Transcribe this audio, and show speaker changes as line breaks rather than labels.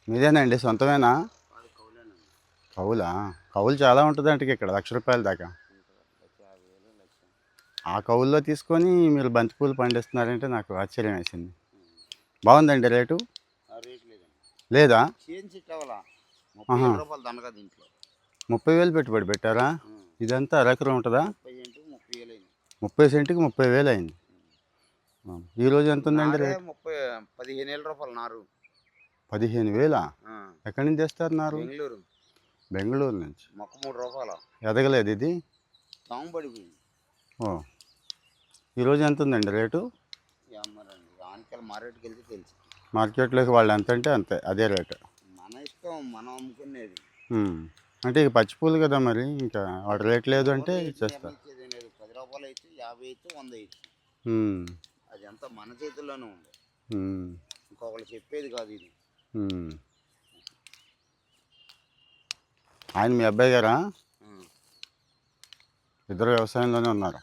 మీదేనండి, సొంతమేనా?
అది కౌలేనండి.
కౌలా? కౌలు చాలా ఉంటుందంటే ఇక్కడ ₹1,00,000 దాకా.
లక్ష 50,000 లక్ష.
ఆ కౌలులో తీసుకొని మీరు బంతిపూలు పండిస్తున్నారంటే నాకు ఆశ్చర్యం వేసింది. బాగుందండి రేటు?
ఆ రేట్ లేదండి.
లేదా?
చేను చెట్టు అవ్వాలా
ఆహా,
₹30,000 దండగా దీంట్లో.
30,000 పెట్టుబడి పెట్టారా?
ఉం.
ఇదంతా అరెకరం ఉంటుందా?
30 సెంటుకు 30,000 అయింది.
30 సెంటుకి 30,000 అయింది. ఈరోజు ఎంత ఉందండి
నారే
రేటు?
15,000 రూపాయలు నారు.
15,000.
ఆ,
ఎక్కడి నుంచి తెస్తారు నారు?
బెంగళూరు
బెంగళూరు నుంచి.
మొక్క ₹3.
ఎదగలేదు ఇది?
తాము పడిపోయింది.
ఓ, ఈరోజు ఎంత ఉందండి రేటు?
ఏమన్నారండి ఆనకాయలు మార్కెట్కి వెళ్తే తెలుసు.
మార్కెట్లోకి వాళ్ళు ఎంత అంటే అంతే, అదే రేటు.
మన ఇష్టం మనం అమ్ముకునేది.
అంటే ఇక పచ్చిపూలు కదా, మరి ఇంకా వాటి రేట్ లేదు అంటే
రేట్
ఇచ్చేస్తారు.
నిర్ణయించేది లేదు. ₹10 ఇచ్చి 50 ఇచ్చి 100 ఇచ్చి
ఉమ్,
అది అంతా మన చేతుల్లోనే ఉంది.
ఉమ్,
ఇంకొకళ్ళు చెప్పేది కాదు ఇది.
ఉమ్. ఆయన మీ అబ్బాయి గారా?
ఆ.
ఇద్దరు వ్యవసాయంలోనే ఉన్నారు.